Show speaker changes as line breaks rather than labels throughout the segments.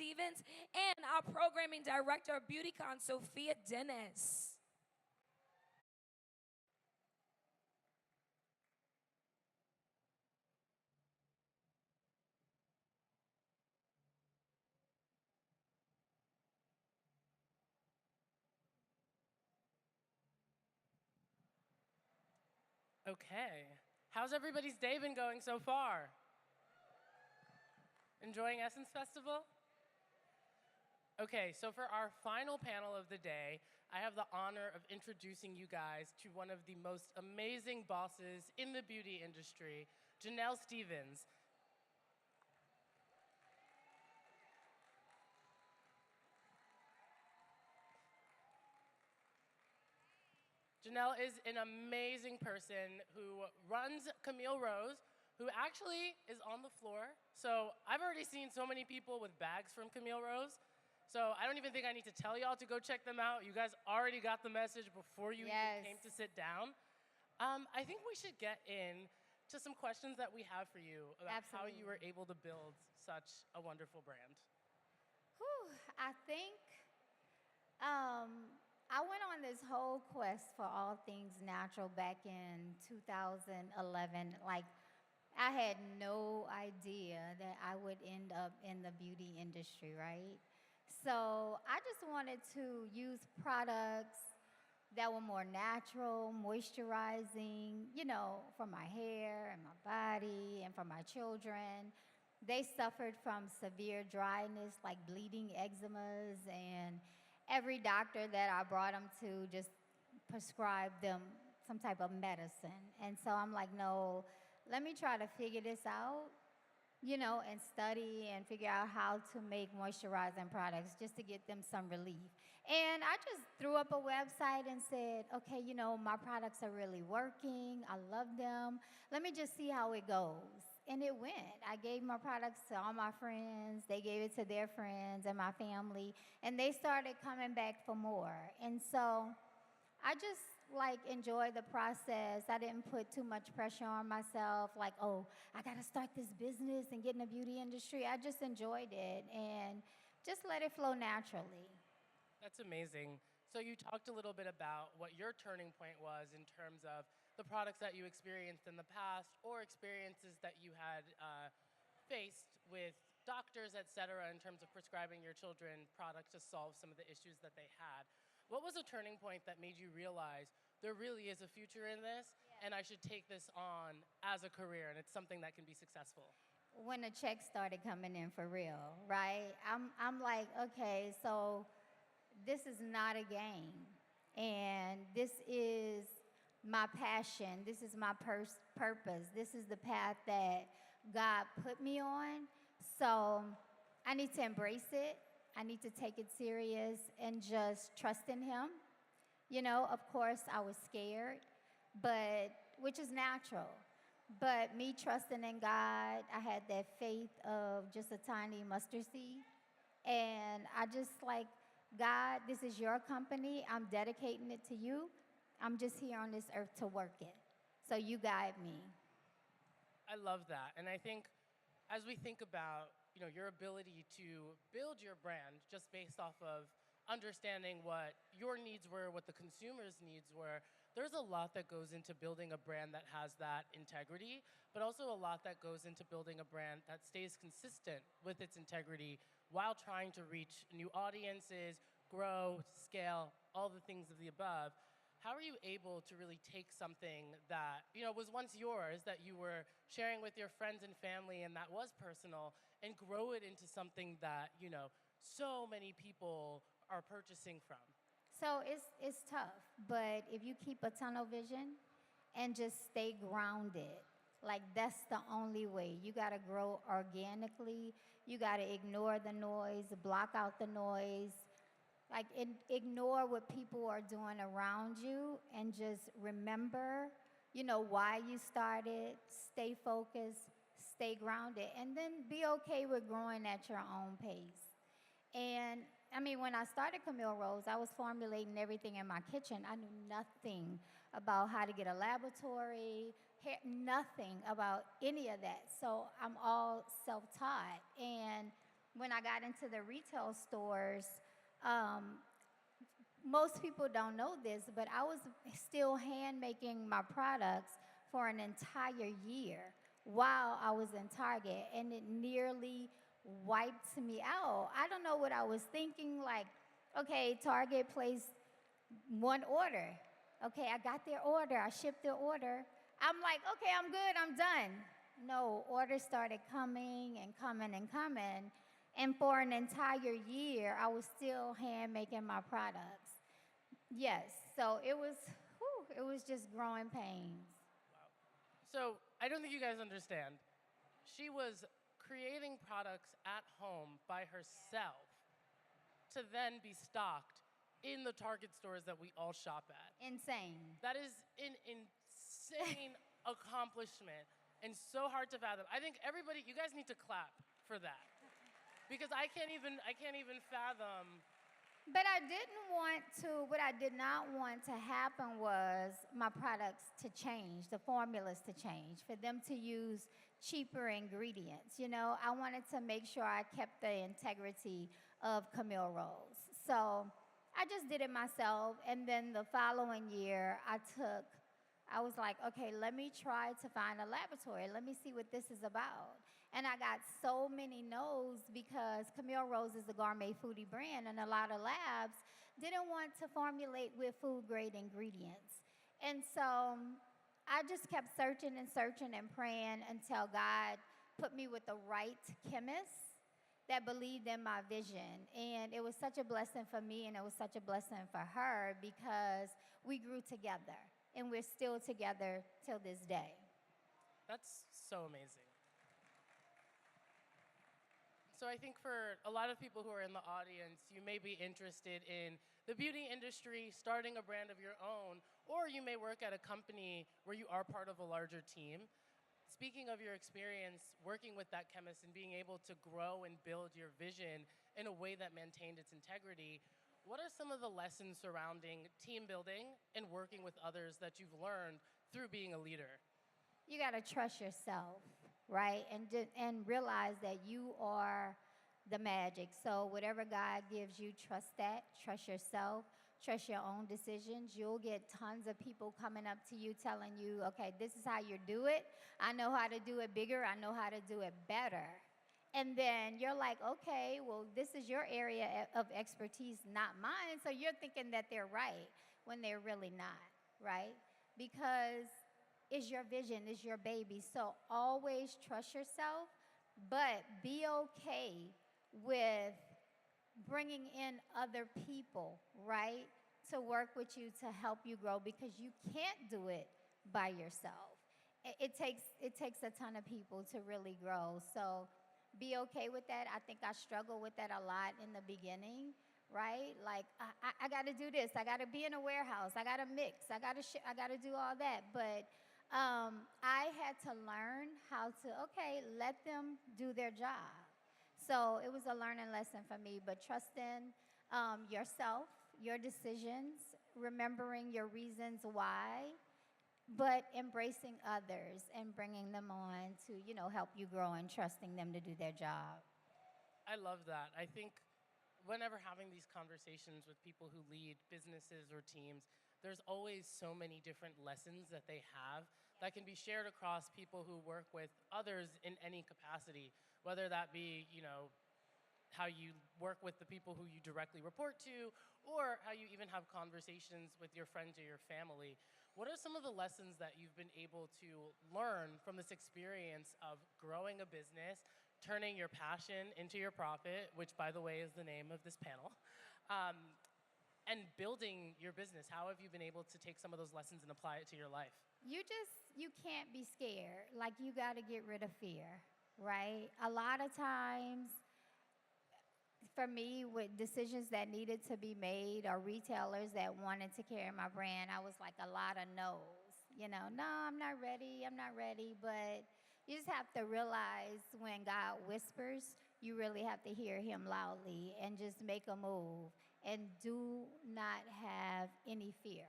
Stevens, and our programming director of BeautyCon, Sophia Dennis.
Okay. How's everybody's day been going so far? Enjoying Essence Festival? Okay, so for our final panel of the day, I have the honor of introducing you guys to one of the most amazing bosses in the beauty industry, Janell Stevens. Janell is an amazing person who runs Camille Rose, who actually is on the floor. So I've already seen so many people with bags from Camille Rose. So I don't even think I need to tell y'all to go check them out. You guys already got the message before you even came to sit down. I think we should get in to some questions that we have for you about how you were able to build such a wonderful brand.
Whew, I think I went on this whole quest for all things natural back in 2011. Like, I had no idea that I would end up in the beauty industry, right? So I just wanted to use products that were more natural, moisturizing, you know, for my hair and my body and for my children. They suffered from severe dryness, like bleeding eczemas, and every doctor that I brought them to just prescribed them some type of medicine. And so I'm like, no, let me try to figure this out, you know, and study and figure out how to make moisturizing products just to get them some relief. And I just threw up a website and said, okay, you know, my products are really working. I love them. Let me just see how it goes. And it went. I gave my products to all my friends. They gave it to their friends and my family. And they started coming back for more. And so I just like enjoy the process. I didn't put too much pressure on myself, like, oh, I gotta start this business and get in the beauty industry. I just enjoyed it and just let it flow naturally.
That's amazing. So you talked a little bit about what your turning point was in terms of the products that you experienced in the past or experiences that you had faced with doctors, et cetera, in terms of prescribing your children products to solve some of the issues that they had. What was a turning point that made you realize there really is a future in this and I should take this on as a career and it's something that can be successful?
When the checks started coming in for real, right? I'm like, okay, so this is not a game. And this is my passion. This is my purpose. This is the path that God put me on. So I need to embrace it. I need to take it serious and just trust in Him. You know, of course, I was scared, but which is natural. But me trusting in God, I had that faith of just a tiny mustard seed. And I just like, God, this is your company. I'm dedicating it to you. I'm just here on this earth to work it. So you guide me.
I love that. And I think as we think about your ability to build your brand just based off of understanding what your needs were, what the consumer's needs were, there's a lot that goes into building a brand that has that integrity, but also a lot that goes into building a brand that stays consistent with its integrity while trying to reach new audiences, grow, scale, all the things of the above. How are you able to really take something that was once yours, that you were sharing with your friends and family and that was personal, and grow it into something that so many people are purchasing from?
So it's tough, but if you keep a tunnel vision and just stay grounded, like that's the only way. You gotta grow organically. You gotta ignore the noise, block out the noise, like ignore what people are doing around you and just remember, why you started, stay focused, stay grounded, and then be okay with growing at your own pace. And I mean, when I started Camille Rose, I was formulating everything in my kitchen. I knew nothing about how to get a laboratory, nothing about any of that. So I'm all self-taught. And when I got into the retail stores, um, most people don't know this, but I was still hand making my products for an entire year while I was in Target, and it nearly wiped me out. I don't know what I was thinking. Like, okay, Target placed one order. Okay, I got their order. I shipped their order. I'm like, okay, I'm good. I'm done. No, orders started coming and coming and coming. And for an entire year, I was still hand making my products. Yes, so it was just growing pains.
So I don't think you guys understand. She was creating products at home by herself to then be stocked in the Target stores that we all shop at.
Insane.
That is an insane accomplishment and so hard to fathom. I think everybody, you guys need to clap for that. Because I can't even fathom.
But what I did not want to happen was my products to change, the formulas to change, for them to use cheaper ingredients. You know, I wanted to make sure I kept the integrity of Camille rolls. So I just did it myself. And then the following year, I was like, okay, let me try to find a laboratory. Let me see what this is about. And I got so many no's because Camille Rose is a gourmet foodie brand, and a lot of labs didn't want to formulate with food-grade ingredients. And so I just kept searching and searching and praying until God put me with the right chemist that believed in my vision. And it was such a blessing for me, and it was such a blessing for her because we grew together, and we're still together till this day.
That's so amazing. So I think for a lot of people who are in the audience, you may be interested in the beauty industry, starting a brand of your own, or you may work at a company where you are part of a larger team. Speaking of your experience working with that chemist and being able to grow and build your vision in a way that maintained its integrity, what are some of the lessons surrounding team building and working with others that you've learned through being a leader?
You got to trust yourself, right? And realize that you are the magic. So whatever God gives you, trust that. Trust yourself. Trust your own decisions. You'll get tons of people coming up to you telling you, okay, this is how you do it. I know how to do it bigger. I know how to do it better. And then you're like, okay, well, this is your area of expertise, not mine. So you're thinking that they're right when they're really not, right? Because it's your vision, it's your baby. So always trust yourself, but be okay with bringing in other people, right, to work with you to help you grow, because you can't do it by yourself. It takes a ton of people to really grow. So be okay with that. I think I struggled with that a lot in the beginning, right? Like, I got to do this. I got to be in a warehouse. I got to mix. I got to do all that. But I had to learn how to, okay, let them do their job. So it was a learning lesson for me. But trusting yourself, your decisions, remembering your reasons why, but embracing others and bringing them on to, help you grow, and trusting them to do their job.
I love that. I think whenever having these conversations with people who lead businesses or teams, there's always so many different lessons that they have that can be shared across people who work with others in any capacity, whether that be, how you work with the people who you directly report to, or how you even have conversations with your friends or your family. What are some of the lessons that you've been able to learn from this experience of growing a business, turning your passion into your profit, which, by the way, is the name of this panel, and building your business? How have you been able to take some of those lessons and apply it to your life?
You can't be scared. Like, you got to get rid of fear, right? A lot of times, for me, with decisions that needed to be made, or retailers that wanted to carry my brand, I was like a lot of no's. No, I'm not ready. But you just have to realize when God whispers, you really have to hear him loudly and just make a move, and do not have any fear.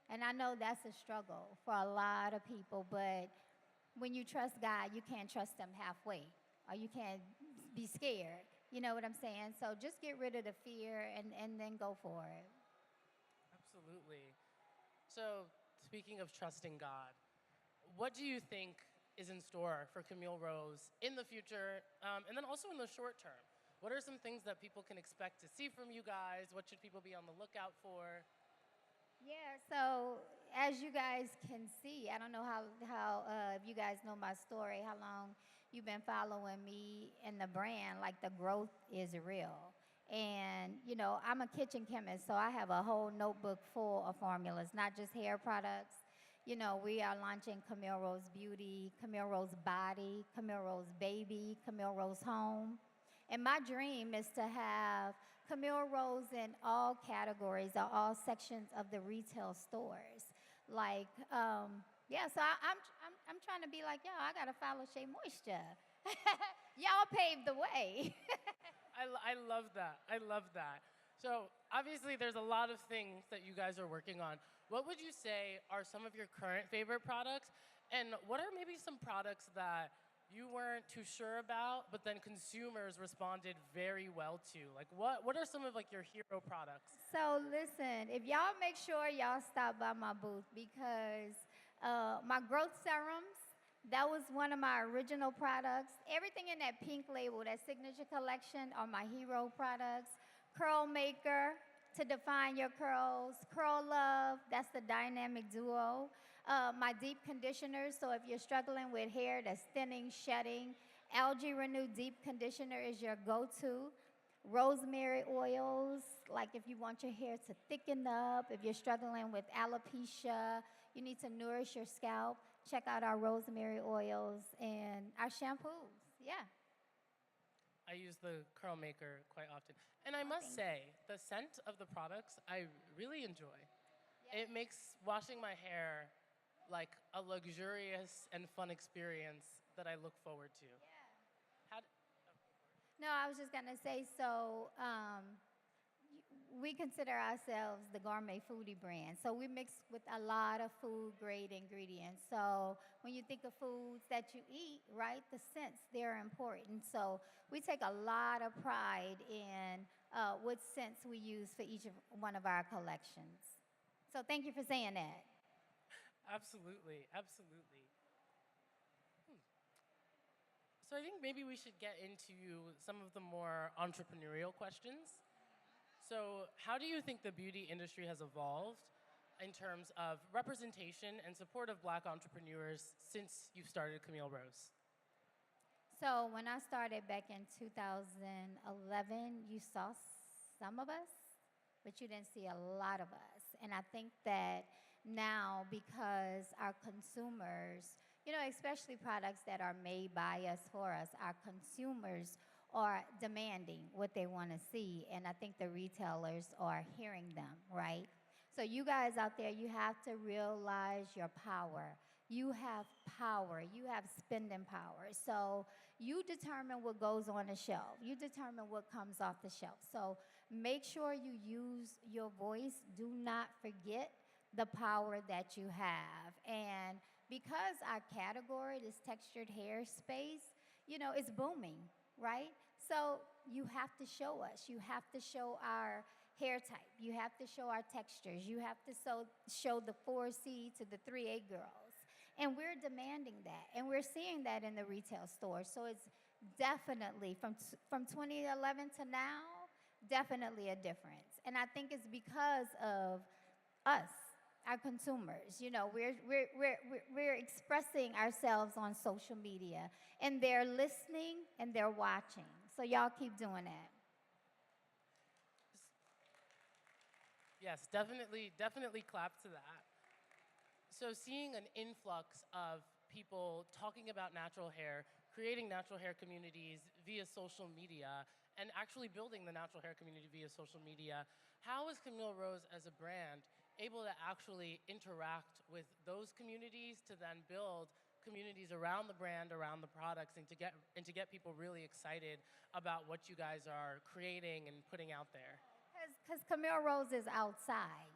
And I know that's a struggle for a lot of people, but when you trust God, you can't trust him halfway, or you can't be scared. You know what I'm saying? So just get rid of the fear and then go for it.
Absolutely. So, speaking of trusting God, what do you think is in store for Camille Rose in the future, and then also in the short term? What are some things that people can expect to see from you guys? What should people be on the lookout for?
Yeah, so as you guys can see, I don't know how if you guys know my story, how long you've been following me and the brand, like the growth is real. And, you know, I'm a kitchen chemist, so I have a whole notebook full of formulas, not just hair products. You know, we are launching Camille Rose Beauty, Camille Rose Body, Camille Rose Baby, Camille Rose Home. And my dream is to have Camille Rose in all categories or all sections of the retail stores. Like, yeah, so I'm trying to be like, yo, I got to follow Shea Moisture. Y'all paved the way.
I love that. I love that. So, obviously, there's a lot of things that you guys are working on. What would you say are some of your current favorite products? And what are maybe some products that you weren't too sure about, but then consumers responded very well to? Like, what are some of like your hero products?
So listen, if y'all make sure y'all stop by my booth because my growth serums, that was one of my original products. Everything in that pink label, that signature collection, are my hero products. Curl Maker to define your curls. Curl Love, that's the dynamic duo. My deep conditioners, so if you're struggling with hair that's thinning, shedding, Algae Renew Deep Conditioner is your go-to. Rosemary oils, like if you want your hair to thicken up, if you're struggling with alopecia, you need to nourish your scalp, check out our rosemary oils and our shampoos. Yeah.
I use the curl maker quite often. And I must say, the scent of the products I really enjoy.
Yeah.
It makes washing my hair like a luxurious and fun experience that I look forward to.
Yeah.
How
No, I was just gonna say, so we consider ourselves the gourmet foodie brand. So we mix with a lot of food grade ingredients. So when you think of foods that you eat, right, the scents, they're important. So we take a lot of pride in what scents we use for each of one of our collections. So thank you for saying that.
Absolutely, absolutely. So I think maybe we should get into some of the more entrepreneurial questions. So how do you think the beauty industry has evolved in terms of representation and support of Black entrepreneurs since you started Camille Rose?
So when I started back in 2011, you saw some of us, but you didn't see a lot of us. And I think that now, because our consumers, you know, especially products that are made by us for us, our consumers are demanding what they want to see. And I think the retailers are hearing them, right? So you guys out there, you have to realize your power. You have power. You have spending power. So you determine what goes on the shelf. You determine what comes off the shelf. So make sure you use your voice. Do not forget the power that you have. And because our category, this textured hair space, you know, it's booming, right? So you have to show us. You have to show our hair type. You have to show our textures. You have to show the 4C to the 3A girls. And we're demanding that. And we're seeing that in the retail stores. So it's definitely, from 2011 to now, definitely a difference. And I think it's because of us, our consumers. You know, we're expressing ourselves on social media, and they're listening and they're watching. So y'all keep doing that.
Yes, definitely clap to that. So seeing an influx of people talking about natural hair, creating natural hair communities via social media, and actually building the natural hair community via social media, how is Camille Rose as a brand able to actually interact with those communities to then build communities around the brand, around the products, and to get people really excited about what you guys are creating and putting out there?
Because Camille Rose is outside.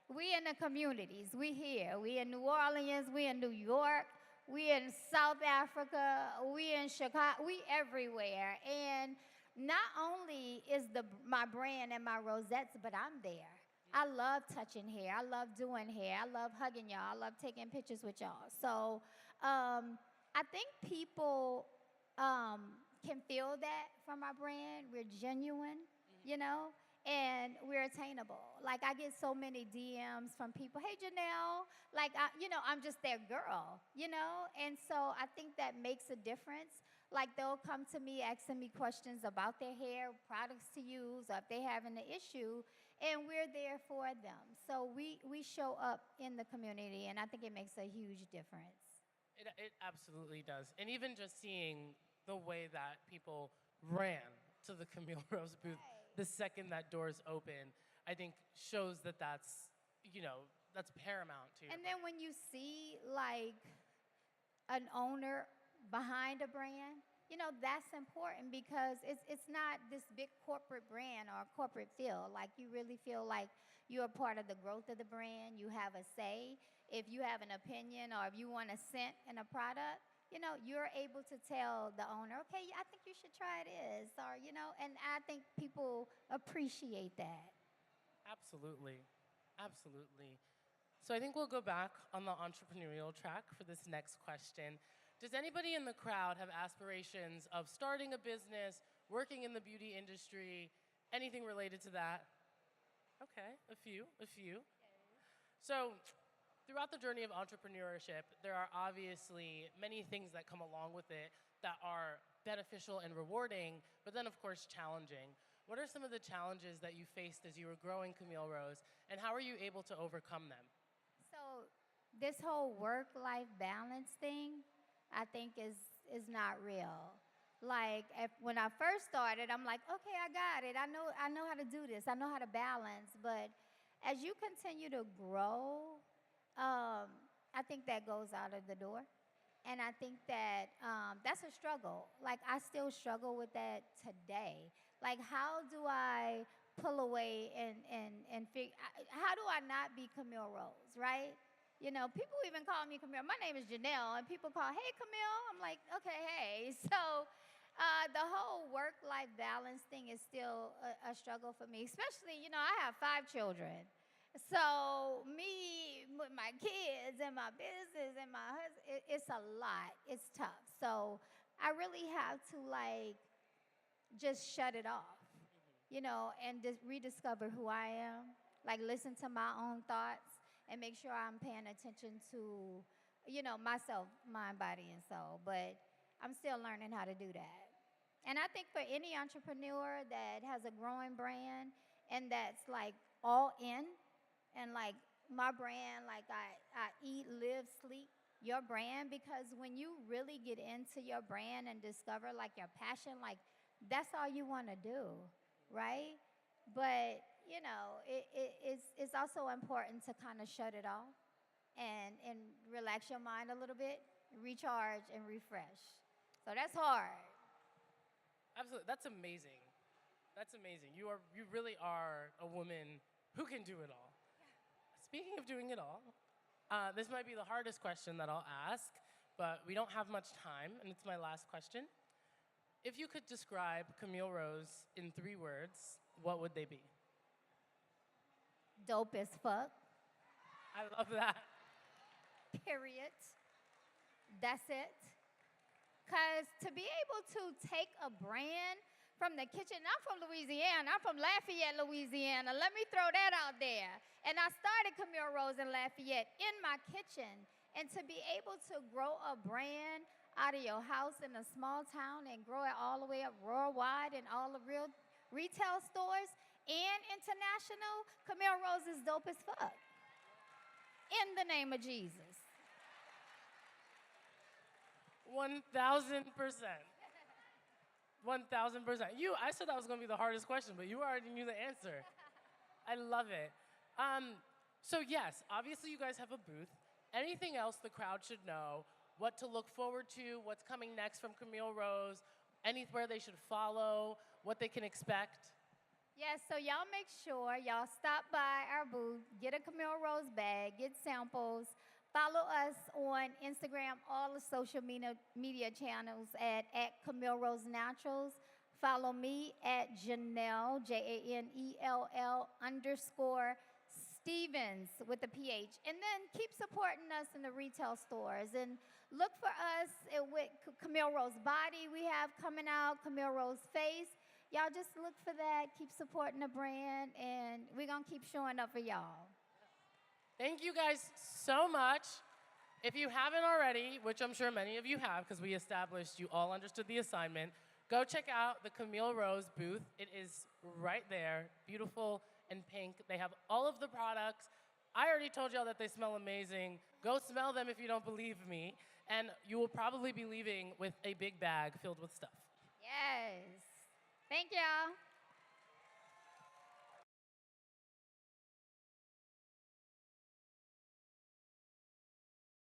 We in the communities. We here. We in New Orleans. We in New York. We in South Africa. We in Chicago. We everywhere. And not my brand and my rosettes, but I'm there. I love touching hair. I love doing hair. I love hugging y'all. I love taking pictures with y'all. So I think people can feel that from our brand. We're genuine, you know, and we're attainable. Like, I get so many DMs from people, hey, Janell, like, I'm just their girl, you know? And so I think that makes a difference. Like, they'll come to me asking me questions about their hair, products to use, or if they're having an issue, and we're there for them. So we show up in the community, and I think it makes a huge difference.
It absolutely does. And even just seeing the way that people ran to the Camille Rose booth the second that doors open, I think shows that that's paramount to you.
And then when you see, like, an owner behind a brand, that's important because it's not this big corporate brand or corporate feel. Like, you really feel like you're a part of the growth of the brand. You have a say. If you have an opinion or if you want a scent in a product, you're able to tell the owner, okay, I think you should try this, or, and I think people appreciate that.
Absolutely. Absolutely. So I think we'll go back on the entrepreneurial track for this next question. Does anybody in the crowd have aspirations of starting a business, working in the beauty industry, anything related to that? Okay, a few. So throughout the journey of entrepreneurship, there are obviously many things that come along with it that are beneficial and rewarding, but then of course challenging. What are some of the challenges that you faced as you were growing Camille Rose, and how are you able to overcome them?
So this whole work-life balance thing, I think is not real. Like, when I first started, I'm like, okay, I got it. I know how to do this. I know how to balance. But as you continue to grow, I think that goes out of the door. And I think that that's a struggle. Like, I still struggle with that today. Like, how do I pull away and figure, how do I not be Camille Rose, right? People even call me Camille. My name is Janell, and people call, hey, Camille. I'm like, okay, hey. So the whole work-life balance thing is still a struggle for me, especially, I have 5 children. So me with my kids and my business and my husband, it's a lot. It's tough. So I really have to, like, just shut it off, and just rediscover who I am, like, listen to my own thoughts, and make sure I'm paying attention to, myself, mind, body, and soul. But I'm still learning how to do that. And I think for any entrepreneur that has a growing brand and that's, like, all in, and, like, my brand, like, I eat, live, sleep your brand, because when you really get into your brand and discover, like, your passion, like, that's all you want to do, right? But it's also important to kind of shut it off and relax your mind a little bit, recharge and refresh. So that's hard.
Absolutely, that's amazing. That's amazing. You really are a woman who can do it all. Speaking of doing it all, this might be the hardest question that I'll ask, but we don't have much time, and it's my last question. If you could describe Camille Rose in 3 words, what would they be?
Dope as fuck.
I love that.
Period. That's it. Because to be able to take a brand from the kitchen, I'm from Louisiana. I'm from Lafayette, Louisiana. Let me throw that out there. And I started Camille Rose in Lafayette in my kitchen. And to be able to grow a brand out of your house in a small town and grow it all the way up worldwide in all the real retail stores and international, Camille Rose is dope as fuck. In the name of Jesus.
1,000%. 1,000%. I said that was going to be the hardest question, but you already knew the answer. I love it. So yes, obviously you guys have a booth. Anything else the crowd should know? What to look forward to? What's coming next from Camille Rose? Anywhere they should follow? What they can expect?
Yes, so y'all make sure y'all stop by our booth, get a Camille Rose bag, get samples. Follow us on Instagram, all the social media channels at Camille Rose Naturals. Follow me at Janell, Janell_Stevens with a PH. And then keep supporting us in the retail stores. And look for us with Camille Rose Body we have coming out, Camille Rose Face. Y'all just look for that. Keep supporting the brand. And we're going to keep showing up for y'all.
Thank you guys so much. If you haven't already, which I'm sure many of you have because we established you all understood the assignment, go check out the Camille Rose booth. It is right there, beautiful and pink. They have all of the products. I already told y'all that they smell amazing. Go smell them if you don't believe me. And you will probably be leaving with a big bag filled with stuff.
Yes. Thank y'all.